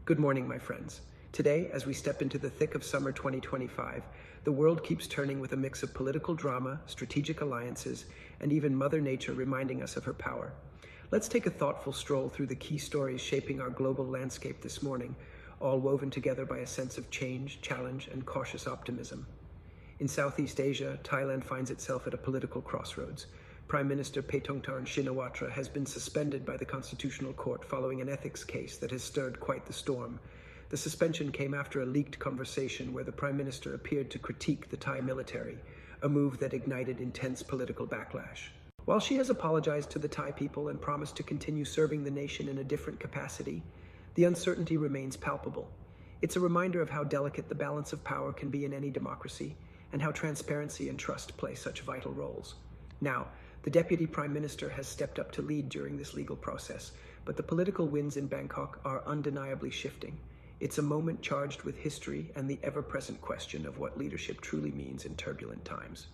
Good morning, my friends. Today, as we step into the thick of summer 2025, the world keeps turning with a mix of political drama, strategic alliances, and even Mother Nature reminding us of her power. Let's take a thoughtful stroll through the key stories shaping our global landscape this morning, all woven together by a sense of change, challenge, and cautious optimism. In Southeast Asia, Thailand finds itself at a political crossroads. Prime Minister Paetongtarn Shinawatra has been suspended by the Constitutional Court following an ethics case that has stirred quite the storm. The suspension came after a leaked conversation where the Prime Minister appeared to critique the Thai military, a move that ignited intense political backlash. While she has apologized to the Thai people and promised to continue serving the nation in a different capacity, the uncertainty remains palpable. It's a reminder of how delicate the balance of power can be in any democracy, and how transparency and trust play such vital roles. Now, the Deputy Prime Minister has stepped up to lead during this legal process, but the political winds in Bangkok are undeniably shifting. It's a moment charged with history and the ever-present question of what leadership truly means in turbulent times.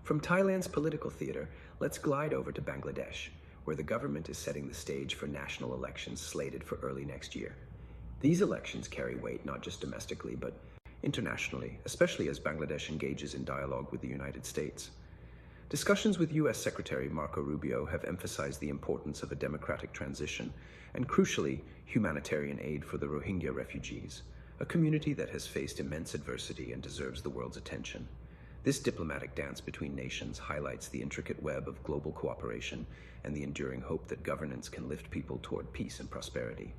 From Thailand's political theater, let's glide over to Bangladesh, where the government is setting the stage for national elections slated for early next year. These elections carry weight not just domestically, but internationally, especially as Bangladesh engages in dialogue with the United States. Discussions with U.S. Secretary Marco Rubio have emphasized the importance of a democratic transition and, crucially, humanitarian aid for the Rohingya refugees, a community that has faced immense adversity and deserves the world's attention. This diplomatic dance between nations highlights the intricate web of global cooperation and the enduring hope that governance can lift people toward peace and prosperity.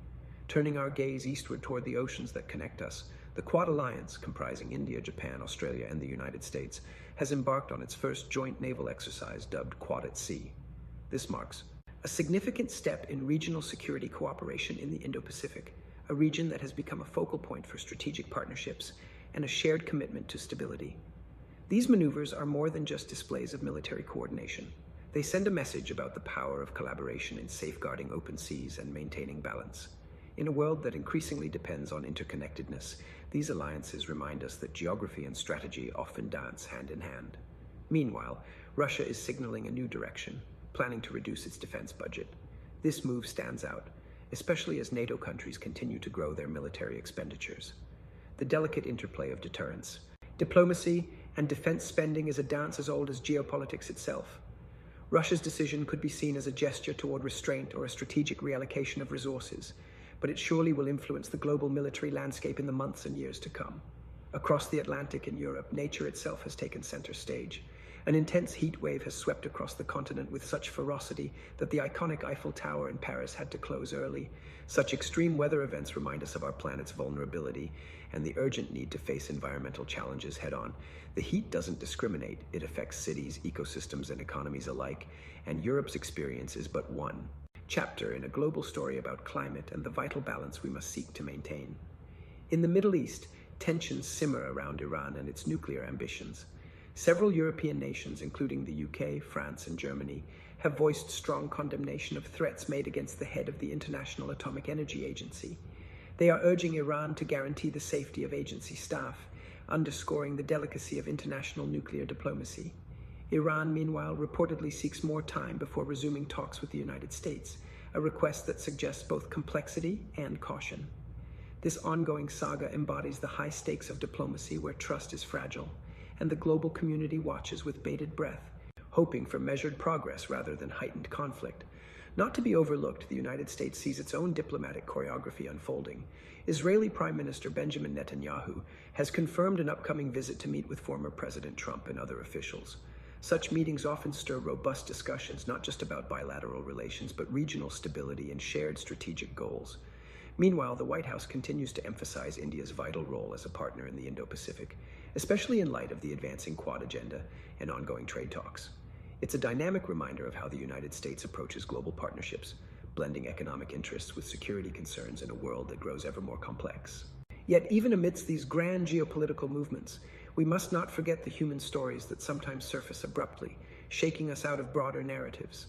Turning our gaze eastward toward the oceans that connect us, the Quad Alliance, comprising India, Japan, Australia, and the United States, has embarked on its first joint naval exercise dubbed Quad at Sea. This marks a significant step in regional security cooperation in the Indo-Pacific, a region that has become a focal point for strategic partnerships and a shared commitment to stability. These maneuvers are more than just displays of military coordination. They send a message about the power of collaboration in safeguarding open seas and maintaining balance. In a world that increasingly depends on interconnectedness, these alliances remind us that geography and strategy often dance hand in hand. Meanwhile, Russia is signaling a new direction, planning to reduce its defense budget. This move stands out, especially as NATO countries continue to grow their military expenditures. The delicate interplay of deterrence, diplomacy, and defense spending is a dance as old as geopolitics itself. Russia's decision could be seen as a gesture toward restraint or a strategic reallocation of resources, but it surely will influence the global military landscape in the months and years to come. Across the Atlantic in Europe, nature itself has taken center stage. An intense heat wave has swept across the continent with such ferocity that the iconic Eiffel Tower in Paris had to close early. Such extreme weather events remind us of our planet's vulnerability and the urgent need to face environmental challenges head-on. The heat doesn't discriminate. It affects cities, ecosystems, and economies alike, and Europe's experience is but one chapter in a global story about climate and the vital balance we must seek to maintain. In the Middle East, tensions simmer around Iran and its nuclear ambitions. Several European nations, including the UK, France, and Germany, have voiced strong condemnation of threats made against the head of the International Atomic Energy Agency. They are urging Iran to guarantee the safety of agency staff, underscoring the delicacy of international nuclear diplomacy. Iran, meanwhile, reportedly seeks more time before resuming talks with the United States, a request that suggests both complexity and caution. This ongoing saga embodies the high stakes of diplomacy where trust is fragile, and the global community watches with bated breath, hoping for measured progress rather than heightened conflict. Not to be overlooked, the United States sees its own diplomatic choreography unfolding. Israeli Prime Minister Benjamin Netanyahu has confirmed an upcoming visit to meet with former President Trump and other officials. Such meetings often stir robust discussions, not just about bilateral relations, but regional stability and shared strategic goals. Meanwhile, the White House continues to emphasize India's vital role as a partner in the Indo-Pacific, especially in light of the advancing Quad agenda and ongoing trade talks. It's a dynamic reminder of how the United States approaches global partnerships, blending economic interests with security concerns in a world that grows ever more complex. Yet, even amidst these grand geopolitical movements, we must not forget the human stories that sometimes surface abruptly, shaking us out of broader narratives.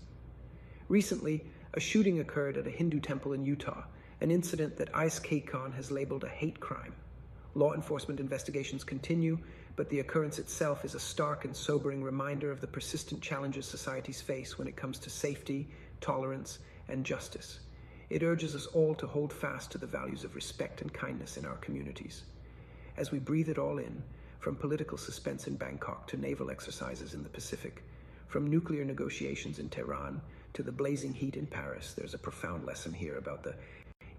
Recently, a shooting occurred at a Hindu temple in Utah, an incident that ICE Khan has labeled a hate crime. Law enforcement investigations continue, but the occurrence itself is a stark and sobering reminder of the persistent challenges societies face when it comes to safety, tolerance, and justice. It urges us all to hold fast to the values of respect and kindness in our communities. As we breathe it all in, from political suspense in Bangkok to naval exercises in the Pacific, from nuclear negotiations in Tehran to the blazing heat in Paris, there's a profound lesson here about the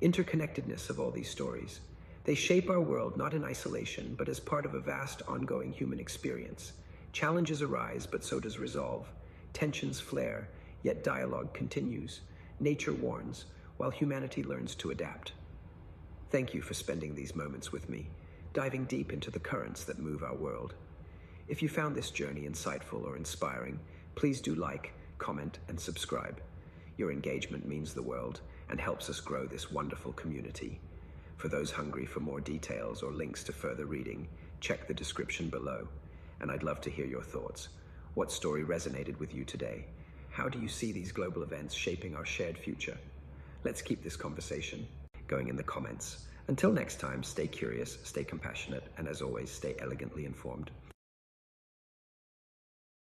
interconnectedness of all these stories. They shape our world not in isolation, but as part of a vast ongoing human experience. Challenges arise, but so does resolve. Tensions flare, yet dialogue continues. Nature warns, while humanity learns to adapt. Thank you for spending these moments with me, diving deep into the currents that move our world. If you found this journey insightful or inspiring, please do like, comment, and subscribe. Your engagement means the world and helps us grow this wonderful community. For those hungry for more details or links to further reading, check the description below. And I'd love to hear your thoughts. What story resonated with you today? How do you see these global events shaping our shared future? Let's keep this conversation going in the comments. Until next time, stay curious, stay compassionate, and as always, stay elegantly informed.